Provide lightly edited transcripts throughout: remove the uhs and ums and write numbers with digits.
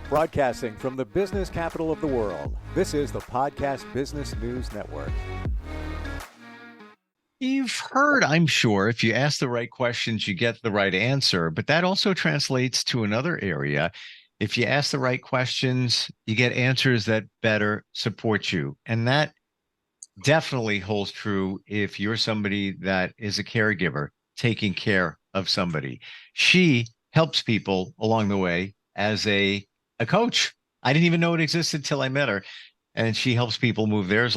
Broadcasting from the business capital of the world, this is the Podcast Business News Network. You've heard, I'm sure, if you ask the right questions, you get the right answer. But that also translates to another area. If you ask the right questions, you get answers that better support you. And that definitely holds true if you're somebody that is a caregiver taking care of somebody. She helps people along the way as a coach. I didn't even know it existed till I met her. And she helps people move their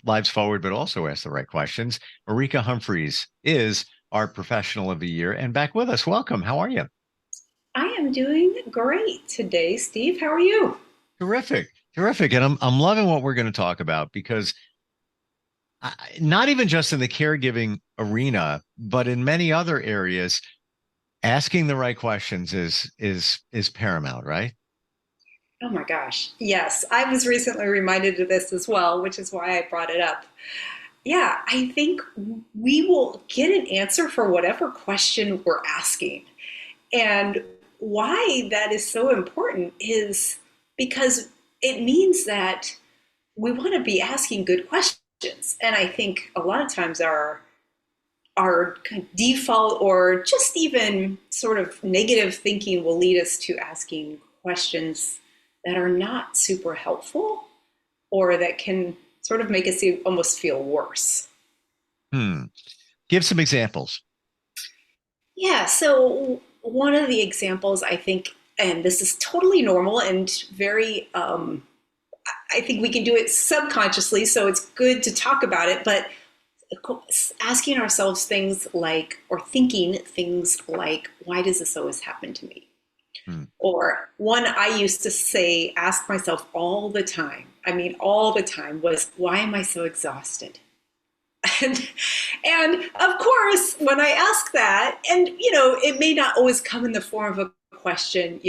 lives forward, but also ask the right questions. Marika Humphreys is our professional of the year and back with us. Welcome. How are you? I am doing great today, Steve. How are you? Terrific. Terrific. And I'm loving what we're going to talk about because not even just in the caregiving arena, but in many other areas, asking the right questions is paramount, right? Oh my gosh. Yes, I was recently reminded of this as well, which is why I brought it up. Yeah, I think we will get an answer for whatever question we're asking. And why that is so important is because it means that we want to be asking good questions. And I think a lot of times our kind of default or just even sort of negative thinking will lead us to asking questions that are not super helpful or that can sort of make us almost feel worse. Give some examples. Yeah, so one of the examples I think, and this is totally normal and very, I think we can do it subconsciously, so it's good to talk about it, but asking ourselves things like, or thinking things like, why does this always happen to me? Or one I used to say, ask myself all the time, all the time, was, why am I so exhausted? And of course, when I ask that, and it may not always come in the form of a question,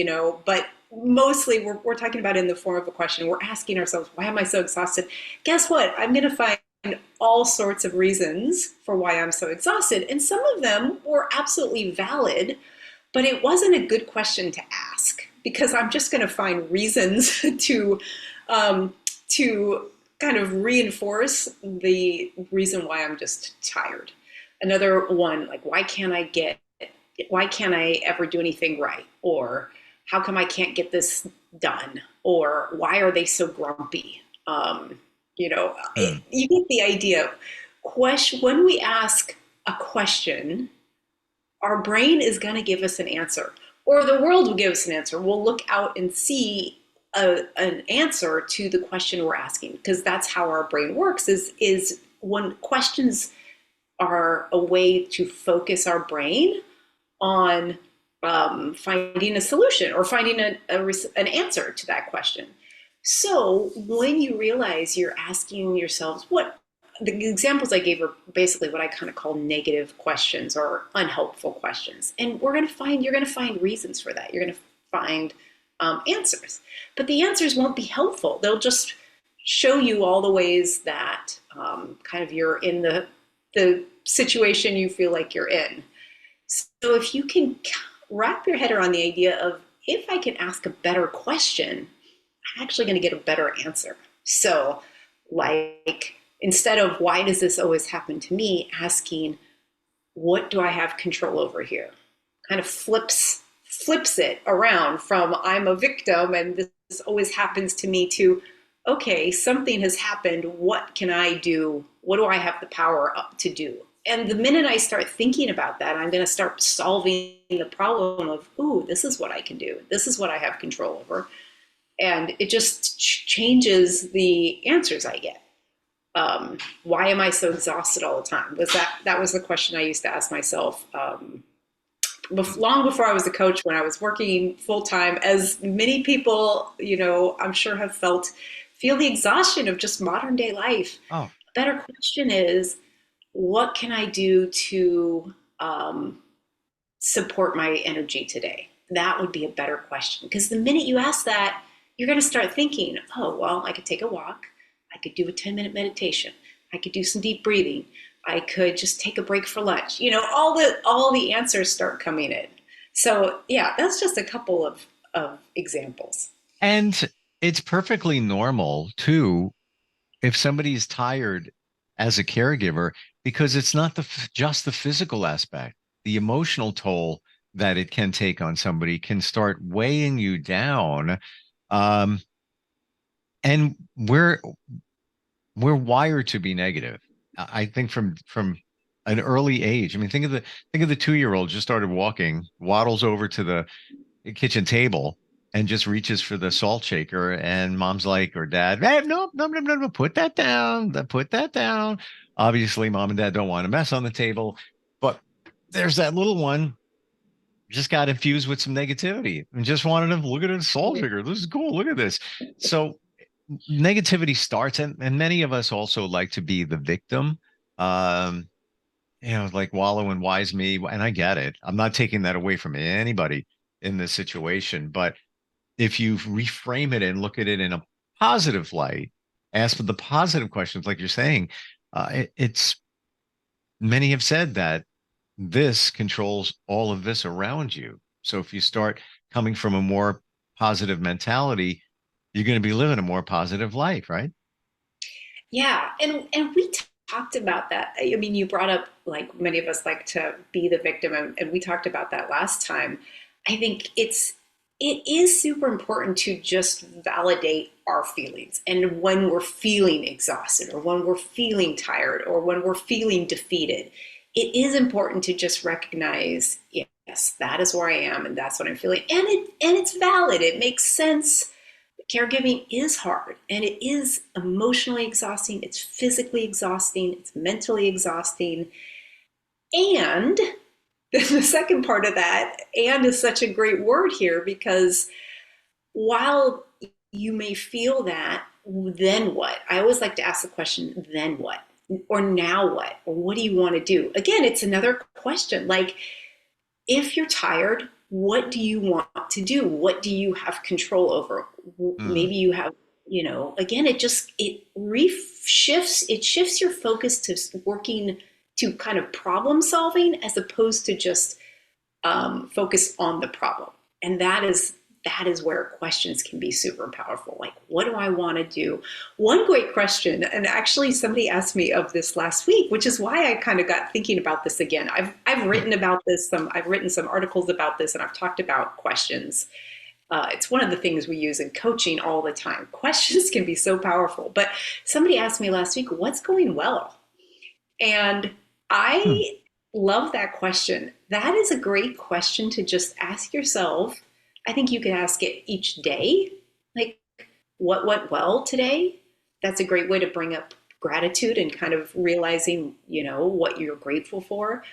but mostly we're talking about it in the form of a question. We're asking ourselves, why am I so exhausted? Guess what? I'm going to find all sorts of reasons for why I'm so exhausted. And some of them were absolutely valid, but it wasn't a good question to ask because I'm just going to find reasons to kind of reinforce the reason why I'm just tired. Another one, like, why can't I ever do anything right? Or how come I can't get this done? Or why are they so grumpy? You get the idea. When we ask a question, our brain is going to give us an answer, or the world will give us an answer. We'll look out and see an answer to the question we're asking, because that's how our brain works. Is when questions are a way to focus our brain on finding a solution or finding an answer to that question. So when you realize you're asking yourselves, what the examples I gave are basically what I kind of call negative questions or unhelpful questions, and you're going to find reasons for that. You're going to find answers, but the answers won't be helpful. They'll just show you all the ways that kind of you're in the situation you feel like you're in. So if you can wrap your head around the idea of, if I can ask a better question, I'm actually going to get a better answer. So like, instead of why does this always happen to me, asking what do I have control over here, kind of flips it around from I'm a victim and this always happens to me to, okay, something has happened. What can I do? What do I have the power up to do? And the minute I start thinking about that, I'm going to start solving the problem of, ooh, this is what I can do. This is what I have control over. And it just changes the answers I get. Why am I so exhausted all the time? That was the question I used to ask myself long before I was a coach, when I was working full time, as many people, I'm sure feel the exhaustion of just modern day life. Oh. A better question is, what can I do to support my energy today? That would be a better question, because the minute you ask that, you're going to start thinking, oh, well, I could take a walk. I could do a 10-minute meditation. I could do some deep breathing. I could just take a break for lunch. All the answers start coming in. So yeah, that's just a couple of examples. And it's perfectly normal too if somebody's tired as a caregiver, because it's not just the physical aspect, the emotional toll that it can take on somebody can start weighing you down. Um, and we're wired to be negative. I think from an early age. I mean, think of the 2-year-old just started walking, waddles over to the kitchen table and just reaches for the salt shaker, and mom's like, or dad, hey, no, no, no, no, no, put that down, put that down. Obviously, mom and dad don't want to mess on the table, but there's that little one just got infused with some negativity and just wanted to look at a salt shaker. This is cool. Look at this. So negativity starts, and many of us also like to be the victim. Um, like wallow in wise me, and I get it. I'm not taking that away from anybody in this situation, but if you reframe it and look at it in a positive light, ask for the positive questions, like you're saying, it's many have said that this controls all of this around you. So if you start coming from a more positive mentality, you're going to be living a more positive life, right? Yeah, and we talked about that. I mean, you brought up like many of us like to be the victim, and we talked about that last time. I think it is super important to just validate our feelings. And when we're feeling exhausted, or when we're feeling tired, or when we're feeling defeated, it is important to just recognize, yes, that is where I am, and that's what I'm feeling, and it's valid. It makes sense. Caregiving is hard, and it is emotionally exhausting, it's physically exhausting, it's mentally exhausting. And the second part of that, and is such a great word here, because while you may feel that, then what? I always like to ask the question, then what? Or now what? Or what do you want to do? Again, it's another question. Like, if you're tired, what do you want to do? What do you have control over? Mm. Maybe you have, again, it shifts your focus to working, to kind of problem solving, as opposed to just focus on the problem. And that is where questions can be super powerful. Like, what do I want to do? One great question, and actually somebody asked me of this last week, which is why I kind of got thinking about this again. I've written about this, I've written some articles about this, and I've talked about questions. It's one of the things we use in coaching all the time. Questions can be so powerful. But somebody asked me last week, what's going well? And Hmm. I love that question. That is a great question to just ask yourself. I think you can ask it each day. Like, what went well today? That's a great way to bring up gratitude and kind of realizing, what you're grateful for.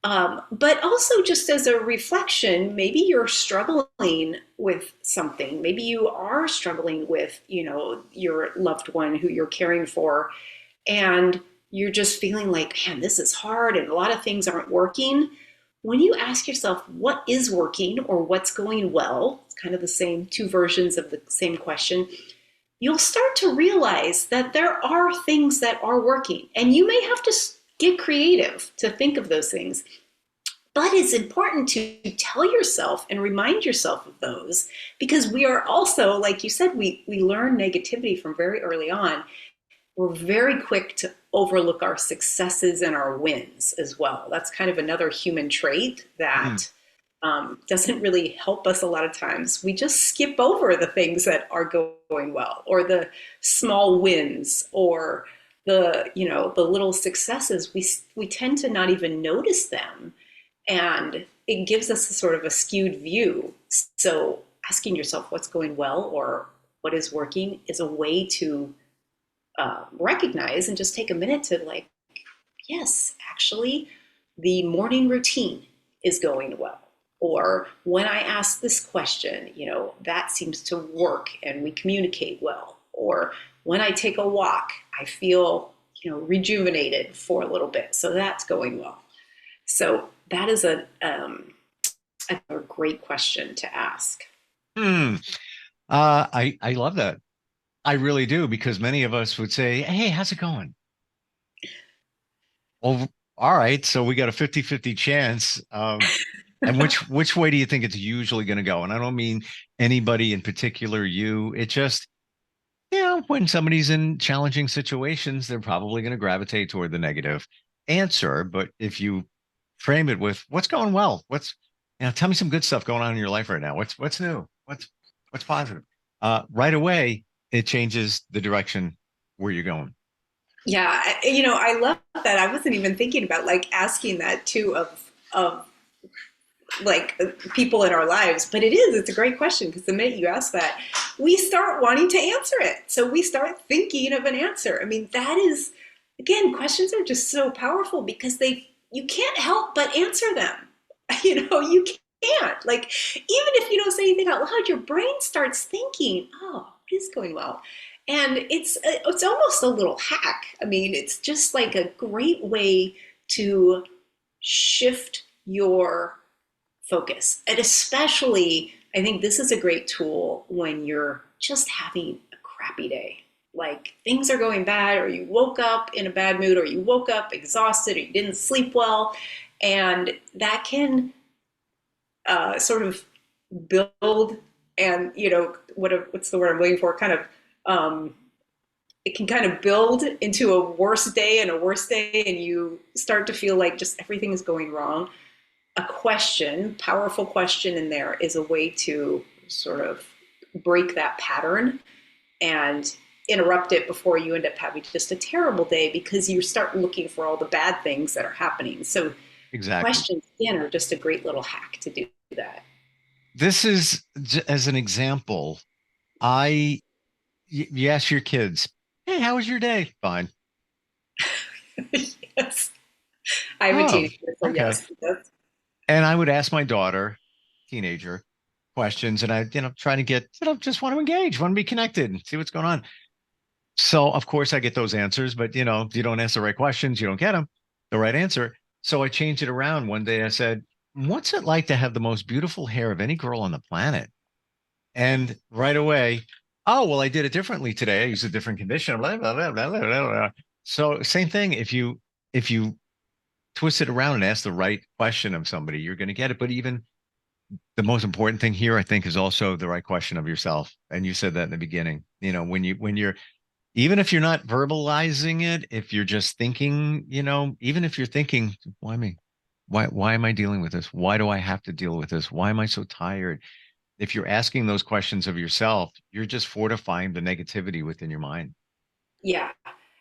But also, just as a reflection, maybe you're struggling with something. Maybe you are struggling with, your loved one who you're caring for, and you're just feeling like, man, this is hard and a lot of things aren't working. When you ask yourself what is working or what's going well, it's kind of the same two versions of the same question, you'll start to realize that there are things that are working. And you may have to get creative to think of those things. But it's important to tell yourself and remind yourself of those, because we are also, like you said, we learn negativity from very early on. We're very quick to overlook our successes and our wins as well. That's kind of another human trait Hmm. that doesn't really help us a lot of times. We just skip over the things that are going well, or the small wins, or the little successes. We tend to not even notice them, and it gives us a sort of a skewed view. So asking yourself what's going well or what is working is a way to recognize and just take a minute to, like, yes, actually, the morning routine is going well. Or when I ask this question, that seems to work and we communicate well. Or when I take a walk, I feel, rejuvenated for a little bit. So that's going well. So that is a great question to ask. Hmm. I love that. I really do, because many of us would say, hey, how's it going? Well, all right. So we got a 50-50 chance. And which way do you think it's usually going to go? And I don't mean anybody in particular, you. It just, when somebody's in challenging situations, they're probably going to gravitate toward the negative answer. But if you frame it with what's going well, tell me some good stuff going on in your life right now. What's new? What's positive? Right away, it changes the direction where you're going. Yeah, I love that. I wasn't even thinking about like asking that too of like people in our lives, but it's a great question because the minute you ask that, we start wanting to answer it. So we start thinking of an answer. I mean, that is, again, questions are just so powerful because you can't help but answer them. You can't. Like, even if you don't say anything out loud, your brain starts thinking, oh, it is going well. And it's almost a little hack. I mean, it's just like a great way to shift your focus. And especially, I think this is a great tool when you're just having a crappy day. Like things are going bad, or you woke up in a bad mood, or you woke up exhausted, or you didn't sleep well. And that can sort of build and, what's the word I'm looking for? Kind of, it can kind of build into a worse day and a worse day, and you start to feel like just everything is going wrong. A powerful question in there is a way to sort of break that pattern and interrupt it before you end up having just a terrible day because you start looking for all the bad things that are happening. So Exactly. questions, again, are just a great little hack to do that. This is as an example. You ask your kids, "Hey, how was your day?" Fine. Yes. I have a Oh, teenager, so okay. yes. And I would ask my daughter, teenager, questions, and I, try to get, just want to engage, want to be connected, and see what's going on. So of course I get those answers, but if you don't ask the right questions, you don't get them, the right answer. So I changed it around. One day I said, "What's it like to have the most beautiful hair of any girl on the planet?" And right away, "Oh, well, I did it differently today. I used a different condition." Blah, blah, blah, blah, blah, blah, blah. So same thing. If you twist it around and ask the right question of somebody, you're going to get it. But even the most important thing here, I think, is also the right question of yourself. And you said that in the beginning. When you're even if you're not verbalizing it, if you're just thinking, even if you're thinking, "Why me? Why am I dealing with this? Why do I have to deal with this? Why am I so tired?" If you're asking those questions of yourself, you're just fortifying the negativity within your mind. Yeah.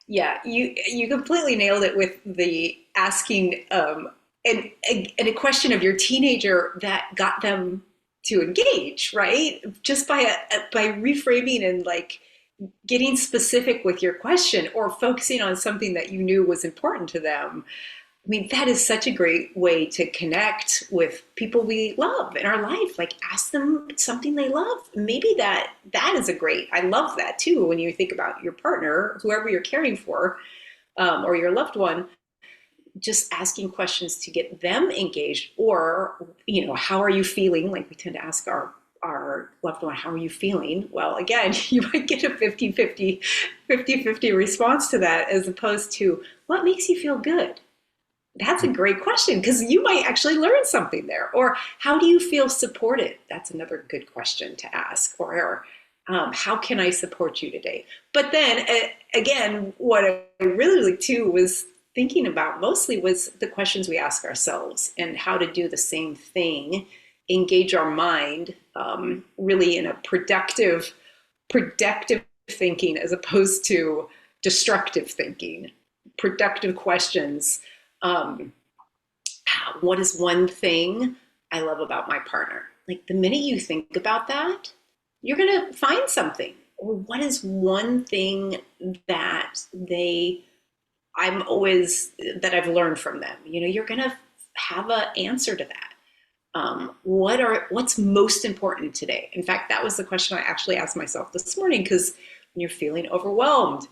Yeah. You completely nailed it with the asking and a question of your teenager that got them to engage, right? Just by reframing and like getting specific with your question or focusing on something that you knew was important to them. I mean, that is such a great way to connect with people we love in our life. Like, ask them something they love. Maybe that is a great. I love that too. When you think about your partner, whoever you're caring for, or your loved one, just asking questions to get them engaged. Or, how are you feeling? Like we tend to ask our loved one, how are you feeling? Well, again, you might get a 50-50 response to that, as opposed to what makes you feel good. That's a great question because you might actually learn something there. Or how do you feel supported? That's another good question to ask. Or how can I support you today? But then again, what I really liked too was thinking about mostly was the questions we ask ourselves and how to do the same thing, engage our mind really in a productive thinking as opposed to destructive thinking. Productive questions. What is one thing I love about my partner? Like the minute you think about that, you're going to find something. Or what is one thing that that I've learned from them? You're going to have an answer to that. What's most important today? In fact, that was the question I actually asked myself this morning, because when you're feeling overwhelmed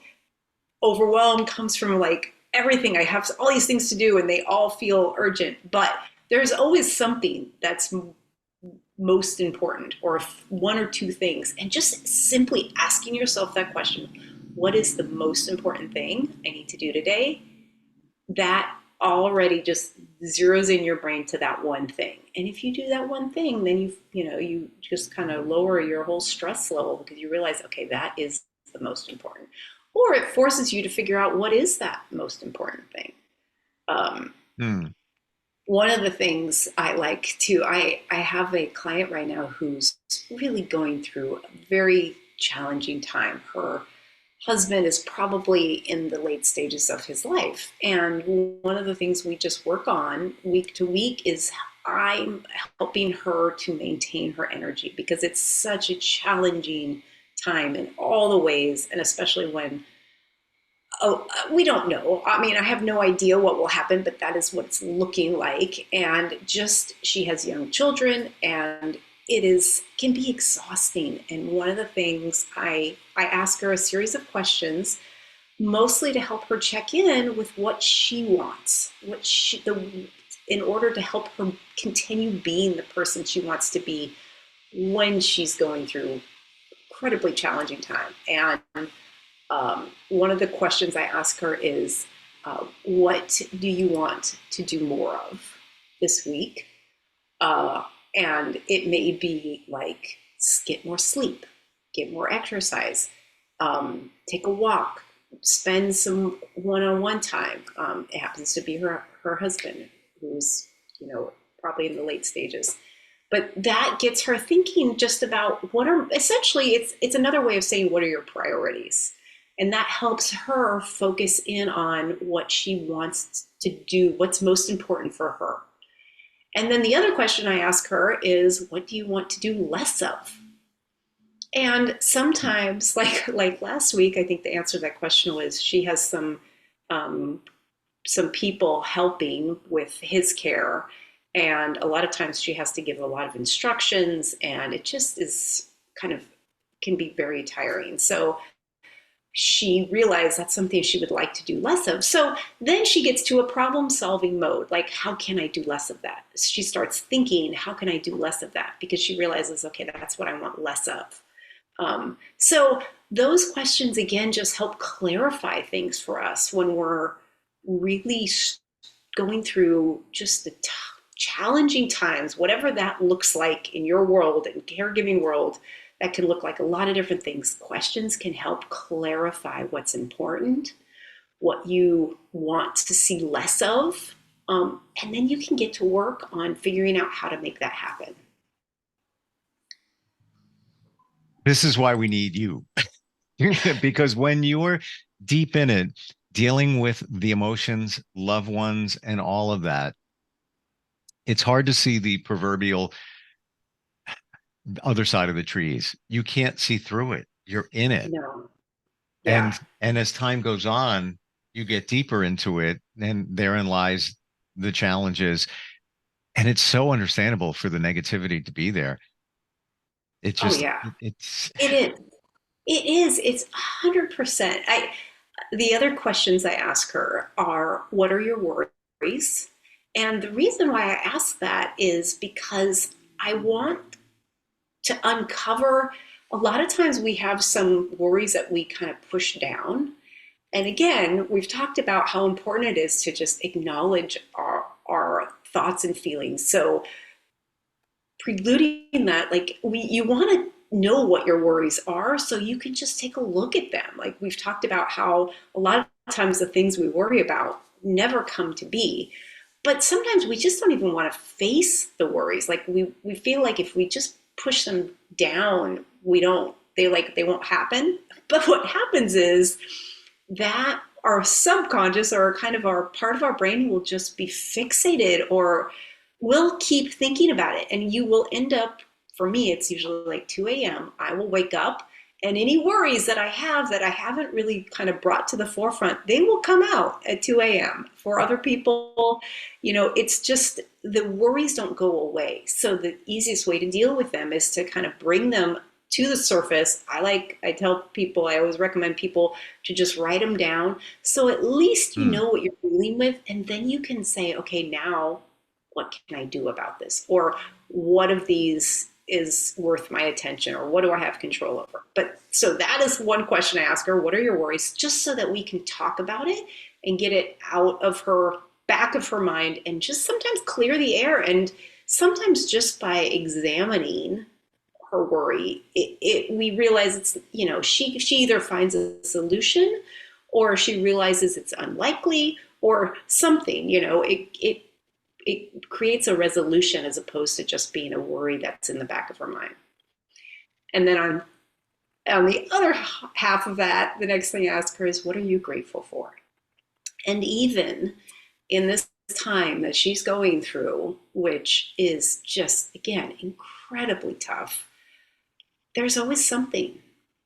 comes from like everything. I have all these things to do and they all feel urgent, but there's always something that's most important, or one or two things. And just simply asking yourself that question, what is the most important thing I need to do today? That already just zeroes in your brain to that one thing. And if you do that one thing, then you just kind of lower your whole stress level because you realize, okay, that is the most important. Or it forces you to figure out what is that most important thing. Hmm. One of the things I like to, I have a client right now who's really going through a very challenging time. Her husband is probably in the late stages of his life. And one of the things we just work on week to week is I'm helping her to maintain her energy because it's such a challenging time in all the ways, and especially when we don't know. I mean, I have no idea what will happen, but that is what it's looking like. And just she has young children, and it is can be exhausting. And one of the things I ask her a series of questions, mostly to help her check in with what she wants, in order to help her continue being the person she wants to be when she's going through incredibly challenging time. And one of the questions I ask her is, what do you want to do more of this week? And it may be like, get more sleep, get more exercise, take a walk, spend some one-on-one time. It happens to be her husband, who's, probably in the late stages. But that gets her thinking just about essentially, it's another way of saying, what are your priorities? And that helps her focus in on what she wants to do, what's most important for her. And then the other question I ask her is, what do you want to do less of? And sometimes, like last week, I think the answer to that question was she has some people helping with his care. And a lot of times she has to give a lot of instructions, and it just is can be very tiring. So she realized that's something she would like to do less of. So then she gets to a problem-solving mode, like, how can I do less of that? She starts thinking, how can I do less of that? Because she realizes, okay, that's what I want less of. So those questions, again, just help clarify things for us when we're really going through just the challenging times, whatever that looks like in your world and caregiving world. That can look like a lot of different things. Questions can help clarify what's important, what you want to see less of, and then you can get to work on figuring out how to make that happen. This is why we need you. Because when you're deep in it, dealing with the emotions, loved ones, and all of that, it's hard to see the proverbial other side of the trees. You can't see through it. You're in it. No. And Yeah. as time goes on, you get deeper into it, and therein lies the challenges. And it's so understandable for the negativity to be there. It Oh, just yeah. it's It is. It is. It's 100%. The other questions I ask her are, what are your worries? And the reason why I ask that is because I want to uncover, a lot of times we have some worries that we kind of push down. And again, we've talked about how important it is to just acknowledge our thoughts and feelings. So preluding that, like you want to know what your worries are so you can just take a look at them. Like we've talked about how a lot of times the things we worry about never come to be. But sometimes we just don't even want to face the worries. Like we feel like if we just push them down, they won't happen. But what happens is that our subconscious or kind of our part of our brain will just be fixated, or we'll keep thinking about it. And you will end up, for me, it's usually like 2 a.m. I will wake up, and any worries that I have that I haven't really kind of brought to the forefront, they will come out at 2 a.m. For other people, it's just the worries don't go away. So the easiest way to deal with them is to kind of bring them to the surface. I tell people, I always recommend people to just write them down. So at least you know what you're dealing with, and then you can say, okay, now what can I do about this? Or what of these is worth my attention, or what do I have control over? But so that is one question I ask her, what are your worries? Just so that we can talk about it and get it out of her back of her mind and just sometimes clear the air. And sometimes just by examining her worry, we realize it's, she either finds a solution or she realizes it's unlikely or something, it creates a resolution as opposed to just being a worry that's in the back of her mind. And then on the other half of that, the next thing I ask her is, what are you grateful for? And even in this time that she's going through, which is just, again, incredibly tough, there's always something.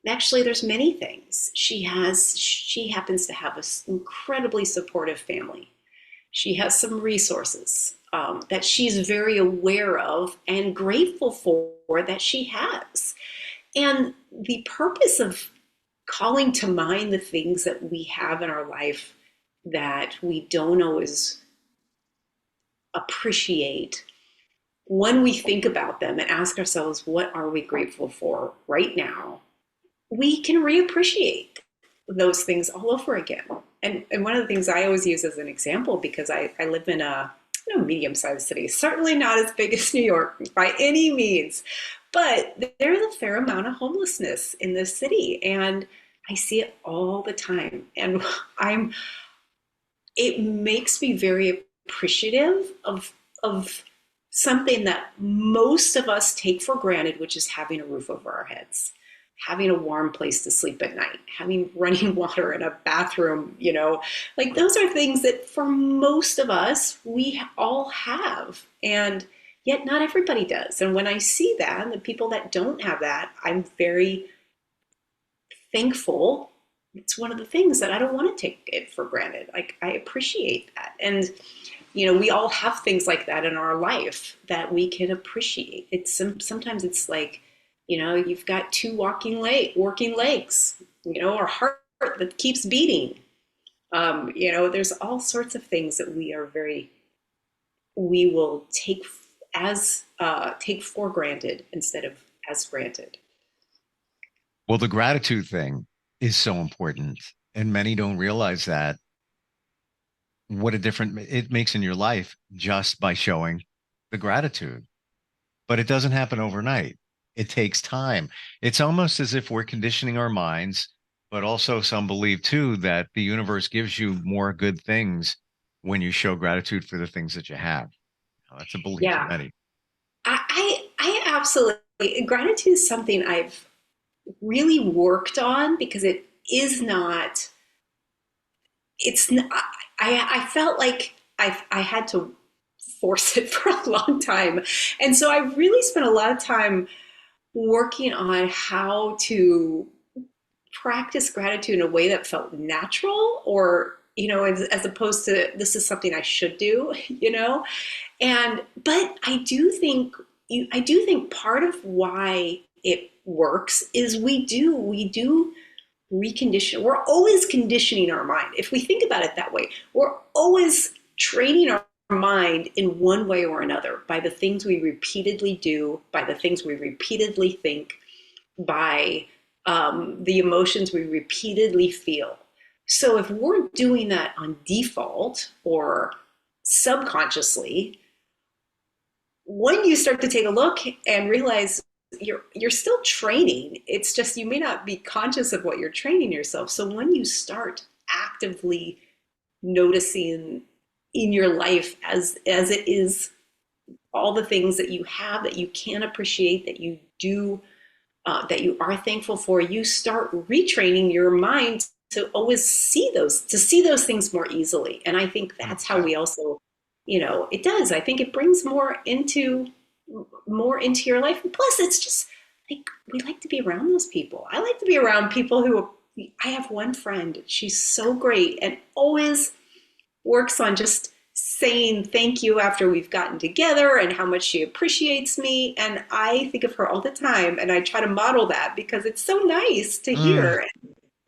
Actually, there's many things. She happens to have an incredibly supportive family. She has some resources that she's very aware of and grateful for that she has. And the purpose of calling to mind the things that we have in our life that we don't always appreciate, when we think about them and ask ourselves, what are we grateful for right now? We can reappreciate those things all over again. And one of the things I always use as an example, because I live in a medium-sized city, certainly not as big as New York by any means, but there's a fair amount of homelessness in this city, and I see it all the time. And it makes me very appreciative of something that most of us take for granted, which is having a roof over our heads, having a warm place to sleep at night, having running water in a bathroom, like those are things that for most of us, we all have. And yet not everybody does. And when I see that, and the people that don't have that, I'm very thankful. It's one of the things that I don't want to take it for granted. Like, I appreciate that. And, we all have things like that in our life that we can appreciate. Sometimes it's like, you've got two working legs, or heart that keeps beating. There's all sorts of things that we will take for granted instead of as granted. Well, the gratitude thing is so important, and many don't realize that what a difference it makes in your life just by showing the gratitude. But it doesn't happen overnight. It takes time. It's almost as if we're conditioning our minds, but also some believe too that the universe gives you more good things when you show gratitude for the things that you have. Now, that's a belief of Yeah, many. I absolutely, gratitude is something I've really worked on because I felt like I had to force it for a long time. And so I really spent a lot of time working on how to practice gratitude in a way that felt natural, or, as opposed to this is something I should do, but I do think part of why it works is we do recondition. We're always conditioning our mind. If we think about it that way, we're always training our mind in one way or another by the things we repeatedly do, by the things we repeatedly think, by the emotions we repeatedly feel. So if we're doing that on default or subconsciously, when you start to take a look and realize you're still training, it's just you may not be conscious of what you're training yourself. So when you start actively noticing in your life as it is all the things that you have that you can appreciate, that you do, that you are thankful for, you start retraining your mind to always see those things more easily. And I think that's how we also, it does. I think it brings more into your life. And plus, it's just like we like to be around those people. I like to be around people who. I have one friend. She's so great and always works on just saying thank you after we've gotten together and how much she appreciates me. And I think of her all the time, and I try to model that because it's so nice to hear.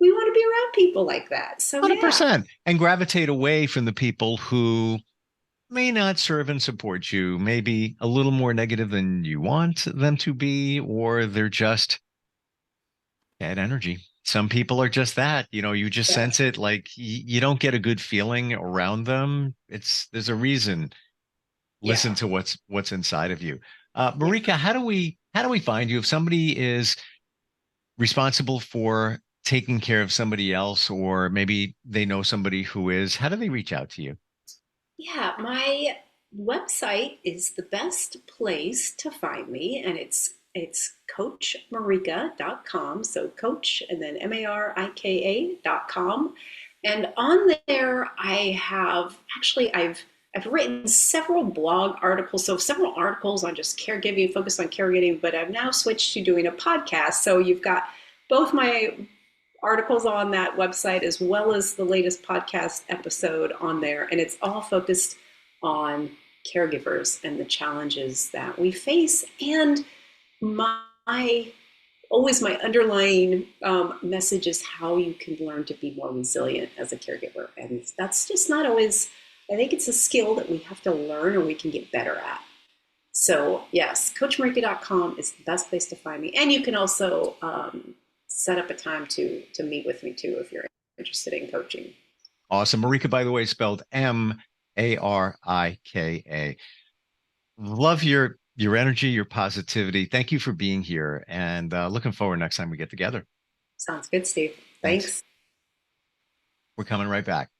We want to be around people like that. So 100%. And gravitate away from the people who may not serve and support you, maybe a little more negative than you want them to be, or they're just bad energy. some people are just that, you just sense it, like you don't get a good feeling around them. There's a reason. Listen to what's inside of you. Marika, how do we find you if somebody is responsible for taking care of somebody else, or maybe they know somebody who is? How do they reach out to you? Yeah, my website is the best place to find me, and it's coachmarika.com. So coach and then marika.com. And on there I've written several blog articles, so several articles on just caregiving, focused on caregiving, but I've now switched to doing a podcast. So you've got both my articles on that website as well as the latest podcast episode on there. And it's all focused on caregivers and the challenges that we face. And my underlying message is how you can learn to be more resilient as a caregiver. And that's just not always, I think it's a skill that we have to learn or we can get better at. So yes, coachmarika.com is the best place to find me. And you can also set up a time to meet with me too if you're interested in coaching. Awesome. Marika, by the way, spelled Marika. Love your energy, your positivity. Thank you for being here, and looking forward next time we get together. Sounds good, Steve. Thanks. We're coming right back.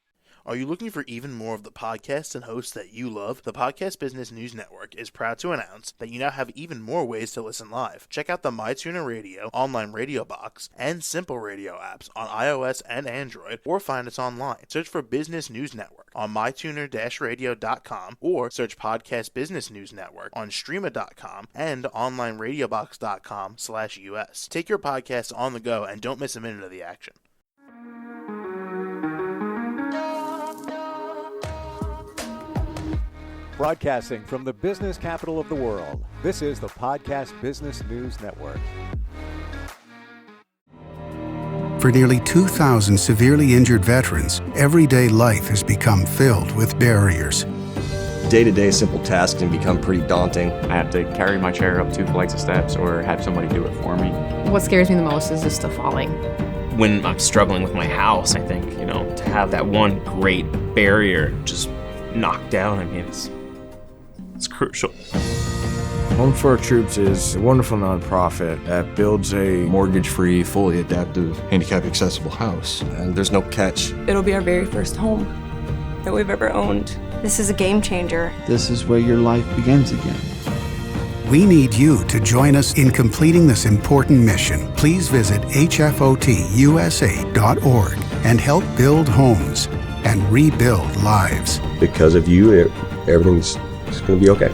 Are you looking for even more of the podcasts and hosts that you love? The Podcast Business News Network is proud to announce that you now have even more ways to listen live. Check out the MyTuner Radio, online radio box, and Simple Radio apps on iOS and Android, or find us online. Search for Business News Network on mytuner-radio.com, or search Podcast Business News Network on streama.com and onlineradiobox.com/US. Take your podcast on the go and don't miss a minute of the action. Broadcasting from the business capital of the world, this is the Podcast Business News Network. For nearly 2,000 severely injured veterans, everyday life has become filled with barriers. Day-to-day simple tasks can become pretty daunting. I have to carry my chair up 2 flights of steps or have somebody do it for me. What scares me the most is just the falling. When I'm struggling with my house, I think, to have that one great barrier just knocked down, it's crucial. Home for Our Troops is a wonderful nonprofit that builds a mortgage-free, fully adaptive, handicap-accessible house. And there's no catch. It'll be our very first home that we've ever owned. This is a game changer. This is where your life begins again. We need you to join us in completing this important mission. Please visit hfotusa.org and help build homes and rebuild lives. Because of you, everything's going to be okay.